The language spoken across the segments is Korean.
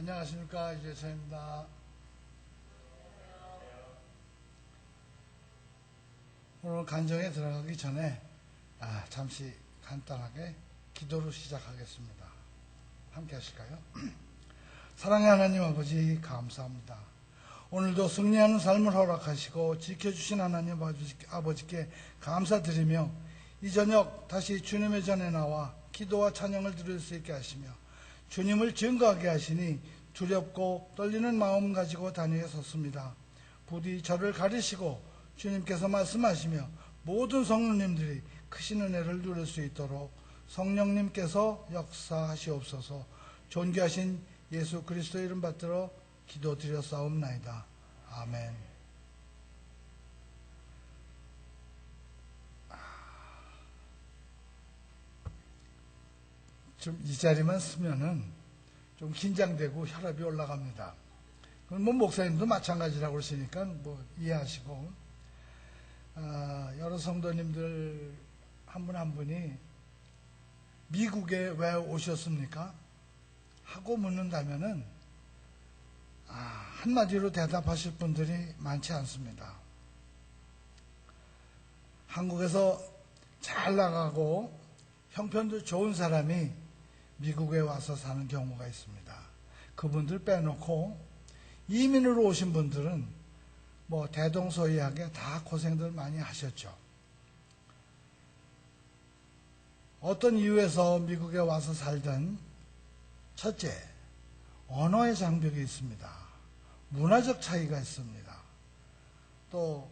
안녕하십니까, 이재찬입니다. 오늘 간정에 들어가기 전에 잠시 간단하게 기도로 시작하겠습니다. 함께 하실까요? 사랑의 하나님 아버지, 감사합니다. 오늘도 승리하는 삶을 허락하시고 지켜주신 하나님 아버지께 감사드리며 이 저녁 다시 주님의 전에 나와 기도와 찬양을 드릴 수 있게 하시며 주님을 증거하게 하시니 두렵고 떨리는 마음 가지고 단위에 섰습니다. 부디 저를 가리시고 주님께서 말씀하시며 모든 성령님들이 크신 은혜를 누릴 수 있도록 성령님께서 역사하시옵소서. 존귀하신 예수 그리스도의 이름 받들어 기도드렸사옵나이다. 아멘. 좀 이 자리만 쓰면은 좀 긴장되고 혈압이 올라갑니다. 그건 뭐 목사님도 마찬가지라고 그러시니까 뭐 이해하시고, 여러 성도님들 한 분 한 분이 미국에 왜 오셨습니까? 하고 묻는다면은 한마디로 대답하실 분들이 많지 않습니다. 한국에서 잘 나가고 형편도 좋은 사람이 미국에 와서 사는 경우가 있습니다. 그분들 빼놓고 이민으로 오신 분들은 뭐 대동소이하게 다 고생들 많이 하셨죠. 어떤 이유에서 미국에 와서 살든 첫째, 언어의 장벽이 있습니다. 문화적 차이가 있습니다. 또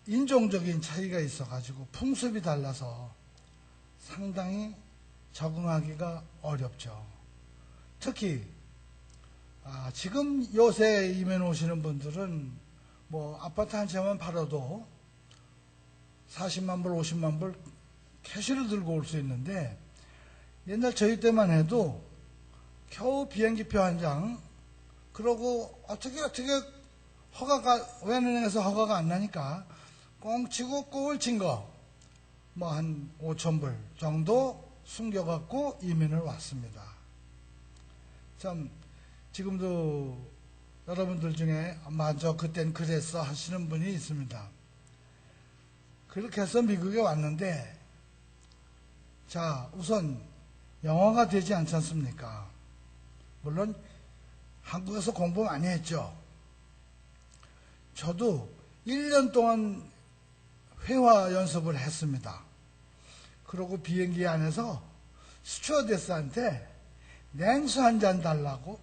인종적인 차이가 있어가지고 풍습이 달라서 상당히 적응하기가 어렵죠. 특히 지금 요새 이민 오시는 분들은 뭐 아파트 한 채만 팔아도 40만 불, 50만 불 캐시를 들고 올 수 있는데, 옛날 저희 때만 해도 겨우 비행기표 한 장, 그러고 어떻게 허가가, 은행에서 허가가 안 나니까 꽁치고 꽁을 친 거, 뭐 한 5천 불 정도 숨겨갖고 이민을 왔습니다. 참 지금도 여러분들 중에 맞아 그땐 그랬어 하시는 분이 있습니다. 그렇게 해서 미국에 왔는데, 자, 우선 영어가 되지 않지 않습니까? 물론 한국에서 공부 많이 했죠. 저도 1년 동안 회화 연습을 했습니다. 그러고 비행기 안에서 스튜어디스한테 냉수 한 잔 달라고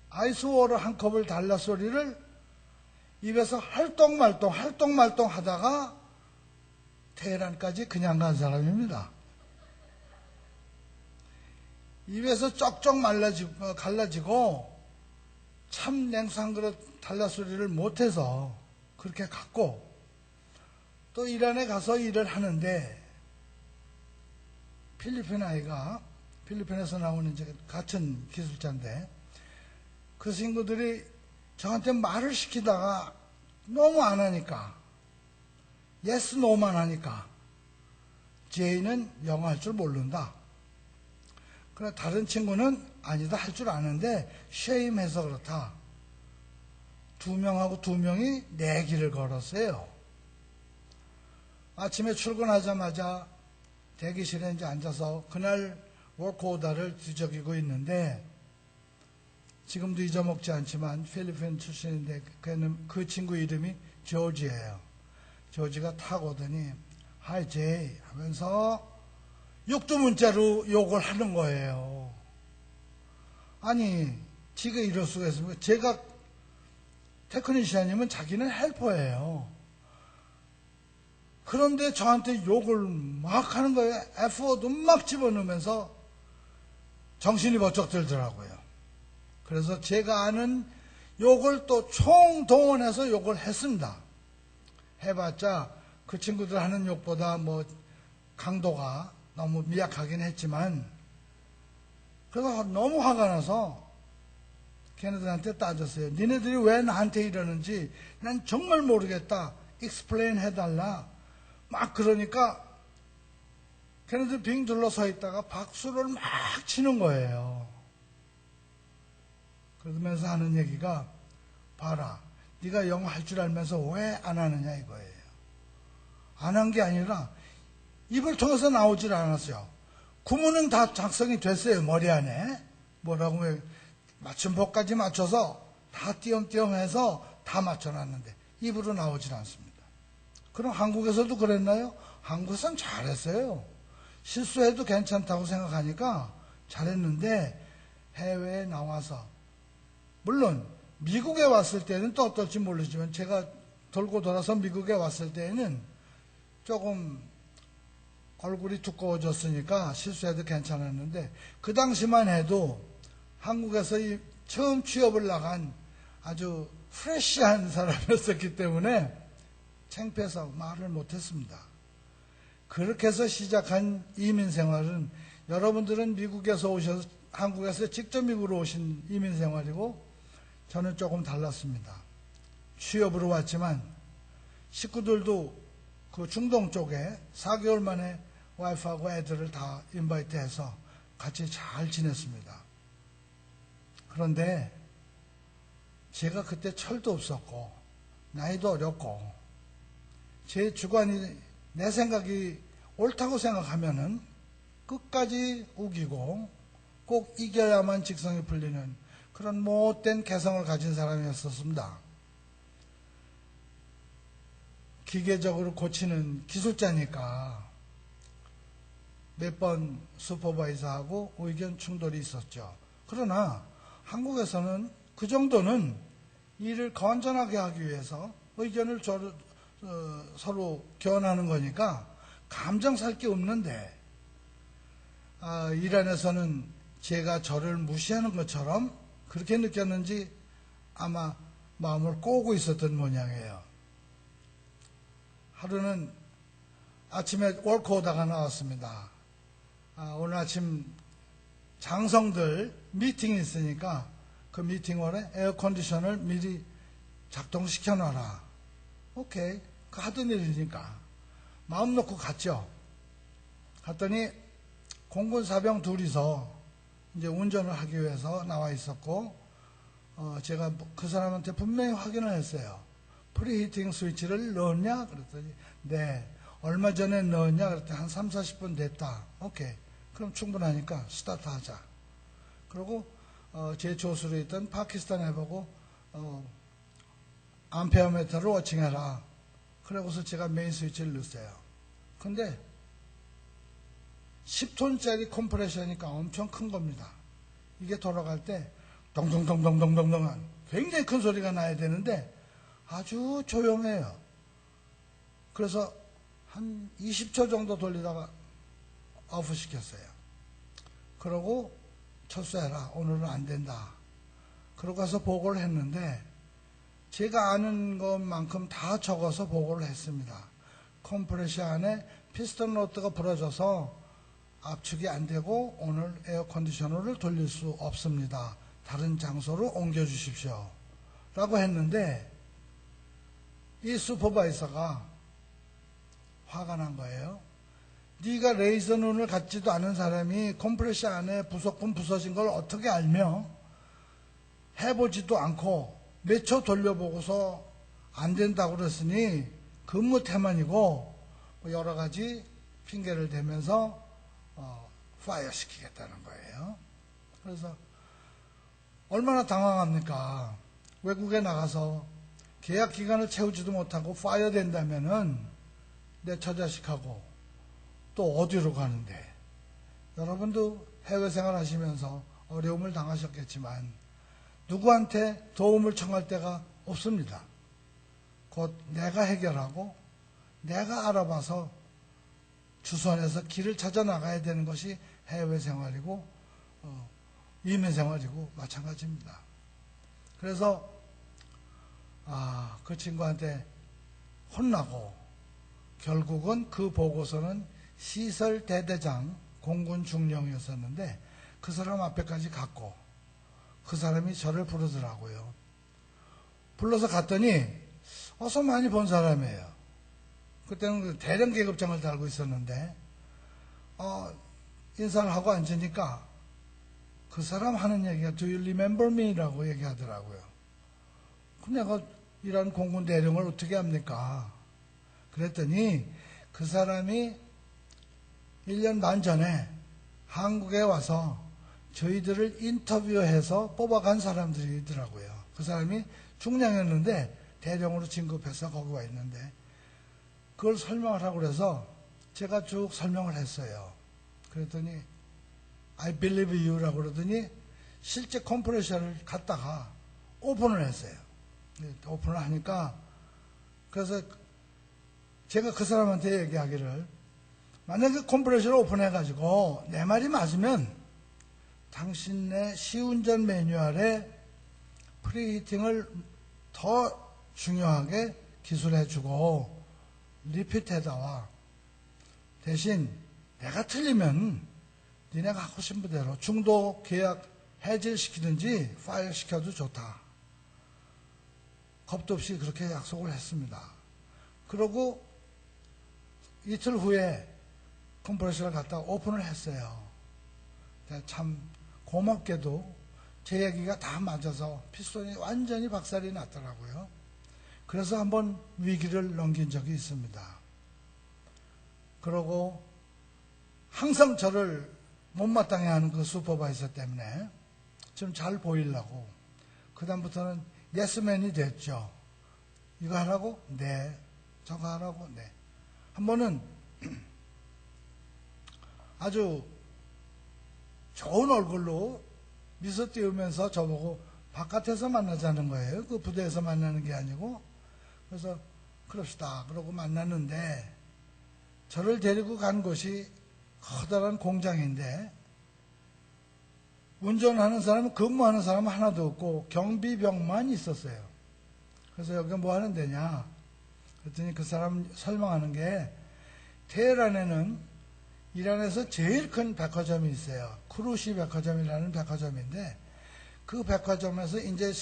아이스워터 한 컵을 달라 소리를 입에서 할똥말똥 하다가 테헤란까지 그냥 간 사람입니다. 입에서 쩍쩍 갈라지고 참 냉수 한 그릇 달라 소리를 못해서 그렇게 갔고, 또 이란에 가서 일을 하는데 필리핀 아이가, 필리핀에서 나오는 이제 같은 기술자인데, 그 친구들이 저한테 말을 시키다가 너무 안 하니까, yes, no만 하니까, 제이는 영어 할 줄 모른다. 그러나 다른 친구는 아니다, 할 줄 아는데 쉐임해서 그렇다. 2명하고 2명이 내기를 걸었어요. 아침에 출근하자마자 대기실에 이제 앉아서 그날 워크오더를 뒤적이고 있는데, 지금도 잊어먹지 않지만 필리핀 출신인데 그 친구 이름이 조지예요. 조지가 탁 오더니 하이 제이 하면서 육두문자로 욕을 하는 거예요. 아니, 지가 이럴 수가 있습니까? 제가 테크니시아님은 자기는 헬퍼예요. 그런데 저한테 욕을 막 하는 거예요. F워드 막 집어넣으면서 정신이 번쩍 들더라고요. 그래서 제가 아는 욕을 또 총동원해서 욕을 했습니다. 해봤자 그 친구들 하는 욕보다 뭐 강도가 너무 미약하긴 했지만, 그래서 너무 화가 나서 걔네들한테 따졌어요. 니네들이 왜 나한테 이러는지 난 정말 모르겠다. 익스플레인 해달라. 막 그러니까 걔네들 빙 둘러서 있다가 박수를 막 치는 거예요. 그러면서 하는 얘기가, 봐라, 네가 영어 할 줄 알면서 왜 안 하느냐 이거예요. 안 한 게 아니라 입을 통해서 나오질 않았어요. 구문은 다 작성이 됐어요. 머리 안에. 뭐라고 맞춤법까지 맞춰서 다 띄엄띄엄 해서 다 맞춰놨는데 입으로 나오질 않습니다. 그럼 한국에서도 그랬나요? 한국에서는 잘했어요. 실수해도 괜찮다고 생각하니까 잘했는데 해외에 나와서, 물론 미국에 왔을 때는 또 어떨지 모르지만 제가 돌고 돌아서 미국에 왔을 때는 조금 얼굴이 두꺼워졌으니까 실수해도 괜찮았는데, 그 당시만 해도 한국에서 처음 취업을 나간 아주 프레시한 사람이었기 때문에 창피해서 말을 못했습니다. 그렇게 해서 시작한 이민 생활은, 여러분들은 미국에서 오셔서 한국에서 직접 미국으로 오신 이민 생활이고 저는 조금 달랐습니다. 취업으로 왔지만 식구들도 그 중동 쪽에 4개월 만에 와이프하고 애들을 다 인바이트해서 같이 잘 지냈습니다. 그런데 제가 그때 철도 없었고 나이도 어렸고 제 주관이, 내 생각이 옳다고 생각하면은 끝까지 우기고 꼭 이겨야만 직성이 풀리는 그런 못된 개성을 가진 사람이었습니다. 기계적으로 고치는 기술자니까 몇 번 슈퍼바이저하고 의견 충돌이 있었죠. 그러나 한국에서는 그 정도는 일을 건전하게 하기 위해서 의견을 서로 교환하는 거니까 감정 살 게 없는데, 이란에서는 제가 저를 무시하는 것처럼 그렇게 느꼈는지 아마 마음을 꼬고 있었던 모양이에요. 하루는 아침에 월크 오다가 나왔습니다. 오늘 아침 장성들 미팅이 있으니까 그 미팅홀에 에어컨디션을 미리 작동시켜 놔라. 오케이. 그 하던 일이니까 마음 놓고 갔죠. 갔더니 공군 사병 둘이서 이제 운전을 하기 위해서 나와 있었고, 제가 그 사람한테 분명히 확인을 했어요. 프리히팅 스위치를 넣었냐? 그랬더니 네. 얼마 전에 넣었냐? 그랬더니 한 3, 40분 됐다. 오케이. 그럼 충분하니까 스타트 하자. 그리고 제 조수로 있던 파키스탄 해보고 암페어미터를 워칭해라. 그러고서 제가 메인 스위치를 넣었어요. 근데 10톤짜리 컴프레셔니까 엄청 큰 겁니다. 이게 돌아갈 때 동동동동동동동한 굉장히 큰 소리가 나야 되는데 아주 조용해요. 그래서 한 20초 정도 돌리다가 오프 시켰어요. 그러고 철수해라. 오늘은 안 된다. 그러고 가서 보고를 했는데 제가 아는 것만큼 다 적어서 보고를 했습니다. 컴프레셔 안에 피스톤 로드가 부러져서 압축이 안 되고 오늘 에어컨디셔너를 돌릴 수 없습니다. 다른 장소로 옮겨주십시오. 라고 했는데 이 슈퍼바이저가 화가 난 거예요. 네가 레이저 눈을 갖지도 않은 사람이 컴프레셔 안에 부속품 부서진 걸 어떻게 알며 해보지도 않고 몇 초 돌려보고서 안 된다고 그랬으니 근무 태만이고 여러 가지 핑계를 대면서 파이어 시키겠다는 거예요. 그래서 얼마나 당황합니까? 외국에 나가서 계약 기간을 채우지도 못하고 파이어 된다면은 내 처자식하고 또 어디로 가는데. 여러분도 해외 생활 하시면서 어려움을 당하셨겠지만 누구한테 도움을 청할 데가 없습니다. 곧 내가 해결하고 내가 알아봐서 주선해서 길을 찾아 나가야 되는 것이 해외 생활이고 이민 생활이고 마찬가지입니다. 그래서 그 친구한테 혼나고 결국은 그 보고서는 시설 대대장 공군 중령이었었는데 그 사람 앞에까지 갔고 그 사람이 저를 부르더라고요. 불러서 갔더니 어서 많이 본 사람이에요. 그때는 그 대령 계급장을 달고 있었는데 인사를 하고 앉으니까 그 사람 하는 얘기가 Do you remember me? 라고 얘기하더라고요. 그럼 내가 이런 공군 대령을 어떻게 합니까? 그랬더니 그 사람이 1년 반 전에 한국에 와서 저희들을 인터뷰해서 뽑아간 사람들이더라고요. 그 사람이 중량이었는데 대령으로 진급해서 거기 와 있는데 그걸 설명을 하고 그래서 제가 쭉 설명을 했어요. 그랬더니 I believe you라고 그러더니 실제 컴프레셔를 갖다가 오픈을 했어요. 오픈을 하니까 그래서 제가 그 사람한테 얘기하기를 만약에 컴프레셔를 오픈해가지고 내 말이 맞으면 당신네 시운전 매뉴얼에 프리히팅을 더 중요하게 기술해주고 리피트에다와 대신 내가 틀리면 니네가 하고 싶은 대로 중도 계약 해지시키든지 파일 시켜도 좋다. 겁도 없이 그렇게 약속을 했습니다. 그러고 이틀 후에 컴프레셔를 갖다 오픈을 했어요. 참 고맙게도 제 얘기가 다 맞아서 피스톤이 완전히 박살이 났더라고요. 그래서 한번 위기를 넘긴 적이 있습니다. 그러고 항상 저를 못마땅해 하는 그 슈퍼바이저 때문에 좀 잘 보이려고 그 다음부터는 예스맨이 됐죠. 이거 하라고? 네. 저거 하라고? 네. 한 번은 아주 좋은 얼굴로 미소 띄우면서 저보고 바깥에서 만나자는 거예요. 그 부대에서 만나는 게 아니고. 그래서 그럽시다. 그러고 만났는데 저를 데리고 간 곳이 커다란 공장인데 운전하는 사람은 근무하는 사람은 하나도 없고 경비병만 있었어요. 그래서 여기 뭐 하는 데냐? 그랬더니 그 사람 설명하는 게 테헤란에는 이란에서 제일 큰 백화점이 있어요. 크루시 백화점이라는 백화점인데 그 백화점에서 이제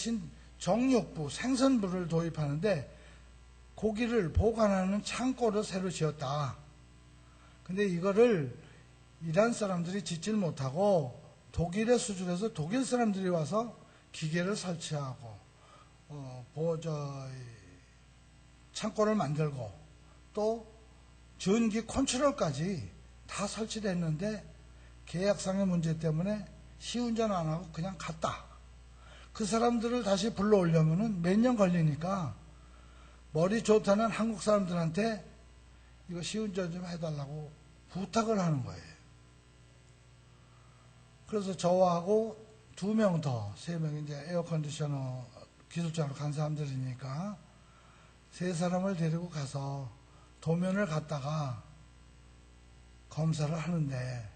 정육부, 생선부를 도입하는데 고기를 보관하는 창고를 새로 지었다. 근데 이거를 이란 사람들이 짓질 못하고 독일에 수출해서 독일 사람들이 와서 기계를 설치하고 창고를 만들고 또 전기 컨트롤까지 다 설치됐는데 계약상의 문제 때문에 시운전 안 하고 그냥 갔다. 그 사람들을 다시 불러오려면 몇 년 걸리니까 머리 좋다는 한국 사람들한테 이거 시운전 좀 해달라고 부탁을 하는 거예요. 그래서 저하고 2명 더, 3명 이제 에어컨디셔너 기술자로 간 사람들이니까 3사람을 데리고 가서 도면을 갖다가 검사를 하는데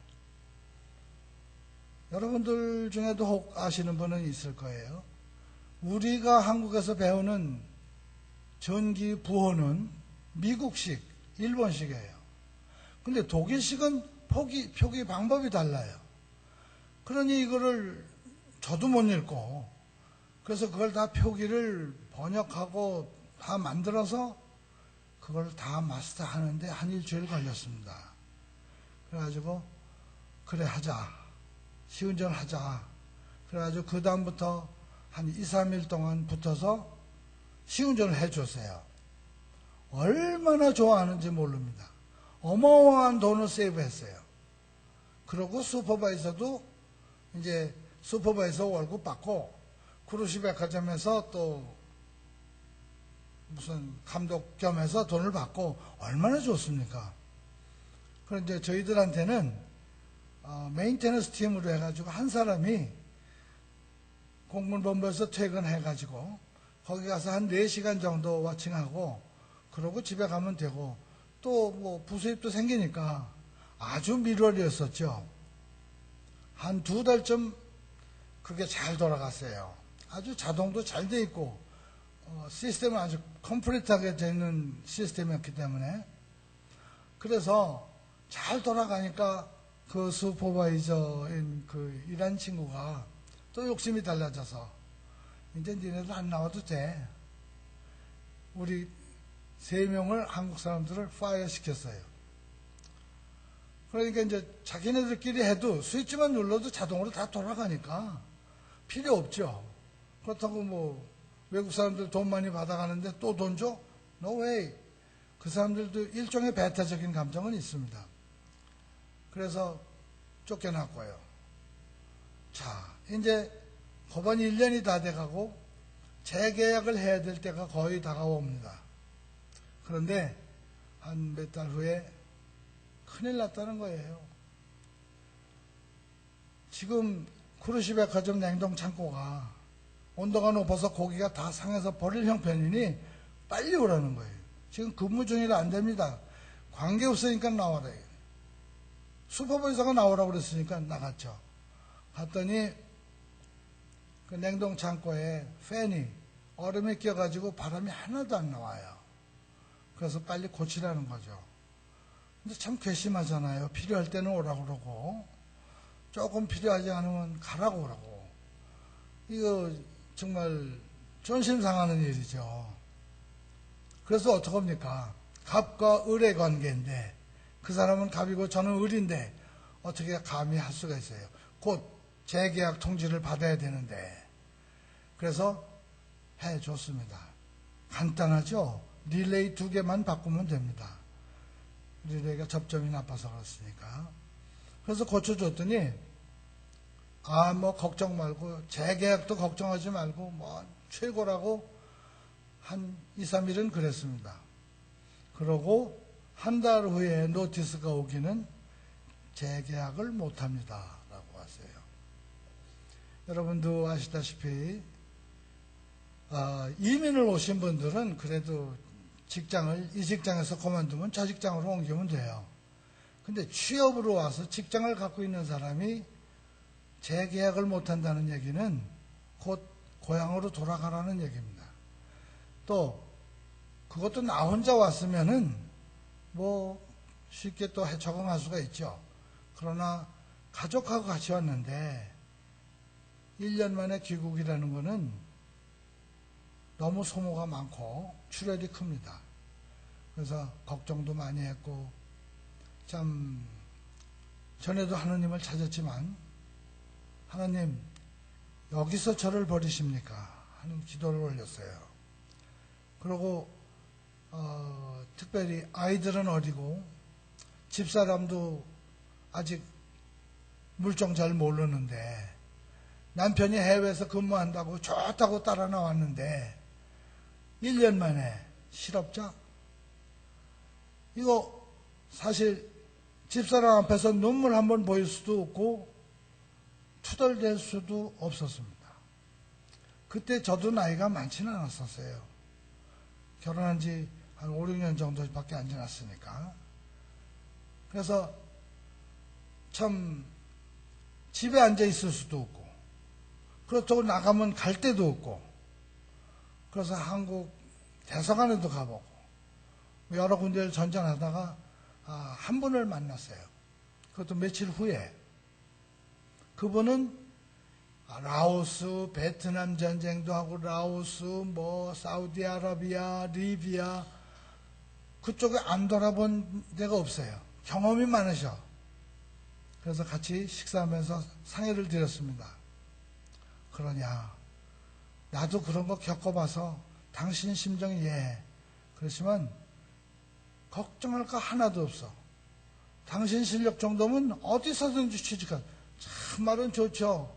여러분들 중에도 혹 아시는 분은 있을 거예요. 우리가 한국에서 배우는 전기 부호는 미국식, 일본식이에요. 근데 독일식은 표기 방법이 달라요. 그러니 이거를 저도 못 읽고 그래서 그걸 다 표기를 번역하고 다 만들어서 그걸 다 마스터하는데 한 일주일 걸렸습니다. 그래가지고 그래 하자. 시운전 하자. 그래가지고 그 다음부터 한 2, 3일 동안 붙어서 시운전을 해줬어요. 얼마나 좋아하는지 모릅니다. 어마어마한 돈을 세이브했어요. 그러고 슈퍼바이저도 이제 슈퍼바이저 월급 받고 크루시 백화점에서 또 무슨 감독 겸해서 돈을 받고 얼마나 좋습니까? 그런데 저희들한테는 메인테너스 팀으로 해가지고 한 사람이 공군본부에서 퇴근해가지고 거기 가서 한 4시간 정도 워칭하고 그러고 집에 가면 되고 또 뭐 부수입도 생기니까 아주 밀월이었었죠. 한 2달쯤 그게 잘 돌아갔어요. 아주 자동도 잘 돼 있고 시스템은 아주 컴플리트하게 되는 시스템이었기 때문에 그래서 잘 돌아가니까 그 슈퍼바이저인 그 이란 친구가 또 욕심이 달라져서 이제 니네들 안 나와도 돼. 우리 3명을 한국 사람들을 파이어 시켰어요. 그러니까 이제 자기네들끼리 해도 스위치만 눌러도 자동으로 다 돌아가니까 필요 없죠. 그렇다고 뭐 외국 사람들 돈 많이 받아가는데 또 돈 줘? No way. 그 사람들도 일종의 배타적인 감정은 있습니다. 그래서 쫓겨났고요. 자, 이제 법원 1년이 다 돼가고 재계약을 해야 될 때가 거의 다가옵니다. 그런데 한 몇 달 후에 큰일 났다는 거예요. 지금 쿠르시 백화점 냉동 창고가 온도가 높아서 고기가 다 상해서 버릴 형편이니 빨리 오라는 거예요. 지금 근무 중이라 안 됩니다. 관계없으니까 나와라. 슈퍼바이저가 나오라고 그랬으니까 나갔죠. 갔더니 그 냉동 창고에 팬이 얼음에 껴가지고 바람이 하나도 안 나와요. 그래서 빨리 고치라는 거죠. 근데 참 괘씸하잖아요. 필요할 때는 오라고 그러고 조금 필요하지 않으면 가라고 그러고. 이거 정말 존심 상하는 일이죠. 그래서 어떡합니까? 갑과 을의 관계인데 그 사람은 갑이고 저는 을인데 어떻게 감히 할 수가 있어요. 곧 재계약 통지를 받아야 되는데 그래서 해줬습니다. 간단하죠? 릴레이 2개만 바꾸면 됩니다. 릴레이가 접점이 나빠서 그렇으니까. 그래서 고쳐줬더니 뭐 걱정 말고 재계약도 걱정하지 말고 뭐 최고라고 한 2, 3일은 그랬습니다. 그러고 한 달 후에 노티스가 오기는 재계약을 못합니다 라고 하세요. 여러분도 아시다시피 이민을 오신 분들은 그래도 직장을 이 직장에서 그만두면 저 직장으로 옮기면 돼요. 근데 취업으로 와서 직장을 갖고 있는 사람이 재계약을 못한다는 얘기는 곧 고향으로 돌아가라는 얘기입니다. 또 그것도 나 혼자 왔으면은 뭐 쉽게 또 적응할 수가 있죠. 그러나 가족하고 같이 왔는데 1년 만에 귀국이라는 거는 너무 소모가 많고 출혈이 큽니다. 그래서 걱정도 많이 했고 참 전에도 하느님을 찾았지만 하나님 여기서 저를 버리십니까? 하는 기도를 올렸어요. 그리고 특별히 아이들은 어리고 집사람도 아직 물정 잘 모르는데 남편이 해외에서 근무한다고 좋다고 따라 나왔는데 1년 만에 실업자? 이거 사실 집사람 앞에서 눈물 한번 보일 수도 없고 투덜댈 수도 없었습니다. 그때 저도 나이가 많지는 않았었어요. 결혼한 지 한 5, 6년 정도밖에 안 지났으니까. 그래서 참 집에 앉아 있을 수도 없고 그렇다고 나가면 갈 데도 없고 그래서 한국 대사관에도 가보고 여러 군데를 전전하다가 한 분을 만났어요. 그것도 며칠 후에. 그분은 라오스, 베트남 전쟁도 하고 라오스, 뭐 사우디아라비아, 리비아 그쪽에 안 돌아본 데가 없어요. 경험이 많으셔. 그래서 같이 식사하면서 상의를 드렸습니다. 그러냐, 나도 그런 거 겪어봐서 당신 심정이 그렇지만 걱정할 거 하나도 없어. 당신 실력 정도면 어디서든지 취직할. 참 말은 좋죠.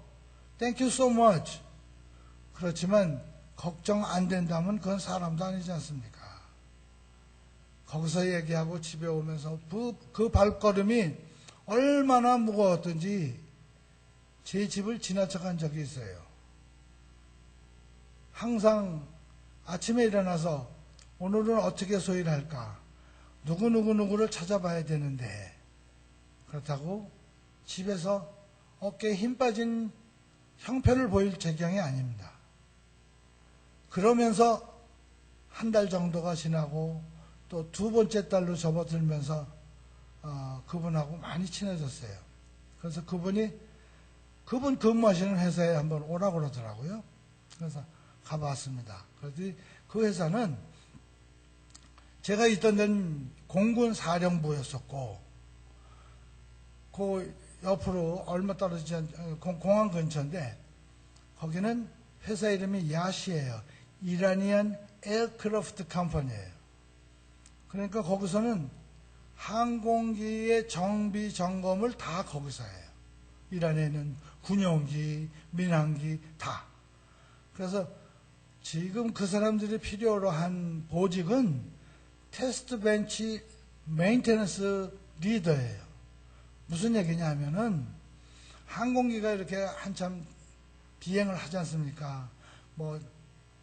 Thank you so much. 그렇지만 걱정 안 된다면 그건 사람도 아니지 않습니까? 거기서 얘기하고 집에 오면서 그 발걸음이 얼마나 무거웠던지 제 집을 지나쳐간 적이 있어요. 항상 아침에 일어나서 오늘은 어떻게 소일을 할까? 누구를 찾아봐야 되는데 그렇다고 집에서 어깨에 힘 빠진 형편을 보일 재경이 아닙니다. 그러면서 한 달 정도가 지나고 또 두 번째 달로 접어들면서 그분하고 많이 친해졌어요. 그래서 그분 근무하시는 회사에 한번 오라고 그러더라고요. 그래서 가봤습니다. 그랬더니 그 회사는 제가 있던 데는 공군 사령부였었고 그 옆으로 얼마 떨어지지 않, 공항 근처인데 거기는 회사 이름이 야시예요. 이라니안 에어크래프트 컴퍼니예요. 그러니까 거기서는 항공기의 정비 점검을 다 거기서 해요. 이란에는 군용기, 민항기 다. 그래서 지금 그 사람들이 필요로 한 보직은 테스트 벤치 메인테넌스 리더예요. 무슨 얘기냐 하면은 항공기가 이렇게 한참 비행을 하지 않습니까? 뭐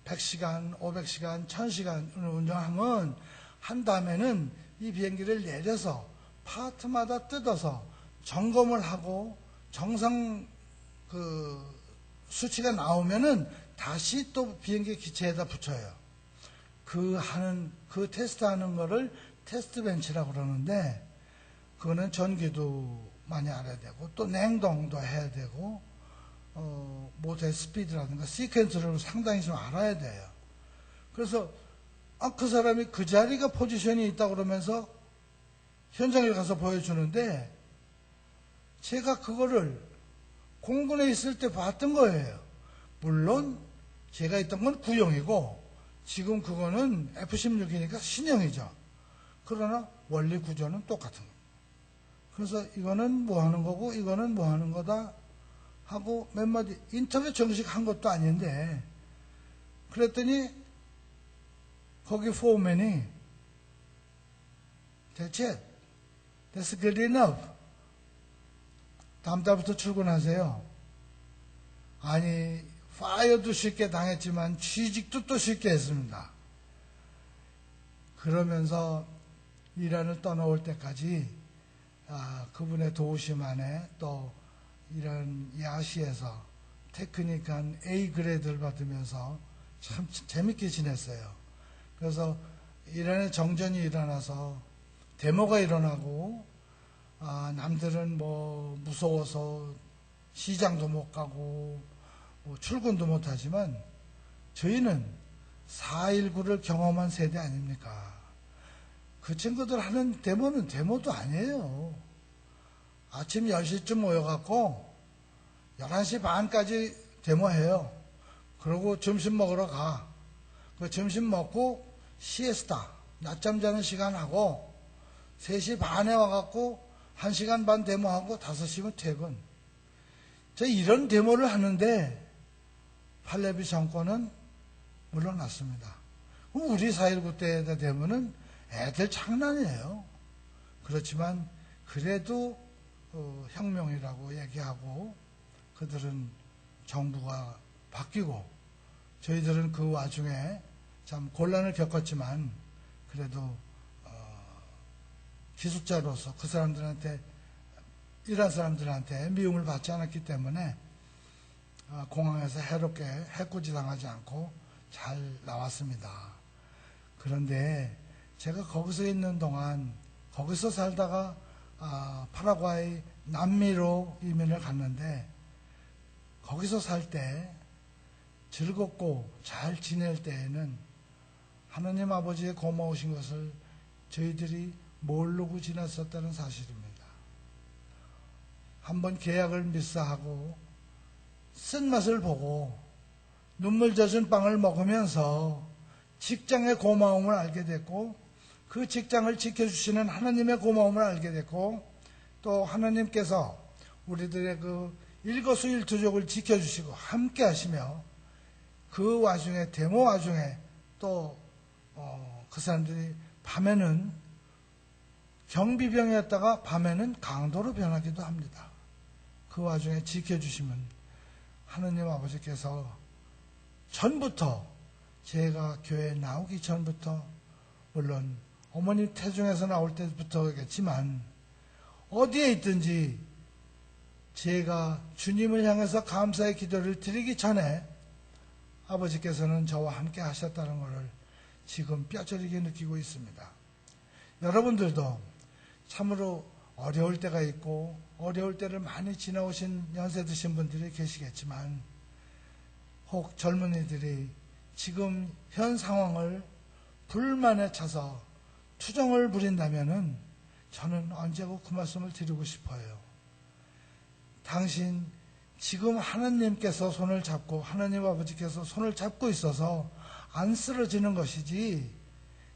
100시간, 500시간, 1000시간을 운영하면 한 다음에는 이 비행기를 내려서 파트마다 뜯어서 점검을 하고 정상 그 수치가 나오면은 다시 또 비행기 기체에다 붙여요. 그 테스트하는 거를 테스트 벤치라고 그러는데 그거는 전기도 많이 알아야 되고 또 냉동도 해야 되고 모터의 스피드라든가 시퀀스를 상당히 좀 알아야 돼요. 그래서 그 사람이 그 자리가 포지션이 있다 그러면서 현장에 가서 보여주는데 제가 그거를 공군에 있을 때 봤던 거예요. 물론 제가 있던 건 구형이고 지금 그거는 F-16이니까 신형이죠. 그러나 원리 구조는 똑같은 겁니다. 그래서 이거는 뭐 하는 거고 이거는 뭐 하는 거다 하고 몇 마디 인터뷰 정식 한 것도 아닌데 그랬더니 거기 포맨이 That's it. That's good enough. 다음 달부터 출근하세요. 아니 파이어도 쉽게 당했지만 취직도 또 쉽게 했습니다. 그러면서 이란을 떠나올 때까지 그분의 도우심 안에 또 이런 야시에서 테크닉한 A 그레이드를 받으면서 참 재밌게 지냈어요. 그래서 이란에 정전이 일어나서 데모가 일어나고 남들은 뭐 무서워서 시장도 못 가고 뭐 출근도 못 하지만 저희는 4.19를 경험한 세대 아닙니까? 그 친구들 하는 데모는 데모도 아니에요. 아침 10시쯤 모여갖고 11시 반까지 데모해요. 그러고 점심 먹으러 가. 그 점심 먹고 시에스타, 낮잠 자는 시간 하고 3시 반에 와갖고 1시간 반 데모하고 5시면 퇴근. 저 이런 데모를 하는데 팔레비 정권은 물러났습니다. 우리 4.19 때 데모는 애들 장난이에요. 그렇지만 그래도 혁명이라고 얘기하고 그들은 정부가 바뀌고 저희들은 그 와중에 참 곤란을 겪었지만 그래도 기숙자로서 그 사람들한테 이란 사람들한테 미움을 받지 않았기 때문에 공항에서 해롭게 해코지 당하지 않고 잘 나왔습니다. 그런데 제가 거기서 있는 동안 거기서 살다가 파라과이 남미로 이민을 갔는데 거기서 살 때 즐겁고 잘 지낼 때에는 하나님 아버지의 고마우신 것을 저희들이 모르고 지냈었다는 사실입니다. 한번 계약을 미스하고 쓴맛을 보고 눈물 젖은 빵을 먹으면서 직장의 고마움을 알게 됐고 그 직장을 지켜주시는 하나님의 고마움을 알게 됐고 또 하나님께서 우리들의 그 일거수일투족을 지켜주시고 함께 하시며 그 와중에 데모 와중에 또 그 사람들이 밤에는 경비병이었다가 밤에는 강도로 변하기도 합니다. 그 와중에 지켜주시면 하느님 아버지께서 전부터 제가 교회에 나오기 전부터 물론 어머니 태중에서 나올 때부터겠지만 어디에 있든지 제가 주님을 향해서 감사의 기도를 드리기 전에 아버지께서는 저와 함께 하셨다는 것을 지금 뼈저리게 느끼고 있습니다. 여러분들도 참으로 어려울 때가 있고 어려울 때를 많이 지나오신 연세 드신 분들이 계시겠지만 혹 젊은이들이 지금 현 상황을 불만에 차서 투정을 부린다면은 저는 언제고 그 말씀을 드리고 싶어요. 당신 지금 하나님께서 손을 잡고 하나님 아버지께서 손을 잡고 있어서 안 쓰러지는 것이지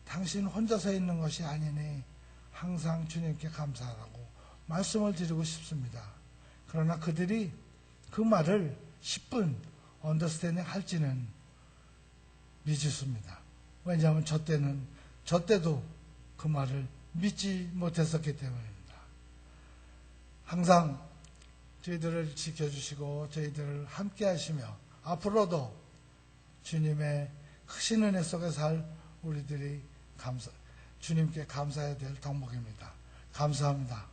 당신 혼자서 있는 것이 아니니 항상 주님께 감사하라고 말씀을 드리고 싶습니다. 그러나 그들이 그 말을 10분 언더스탠딩 할지는 미지수입니다. 왜냐하면 저 때도 그 말을 믿지 못했었기 때문입니다. 항상 저희들을 지켜주시고 저희들을 함께 하시며 앞으로도 주님의 크신 은혜 속에 살 우리들이 주님께 감사해야 될 덕목입니다. 감사합니다.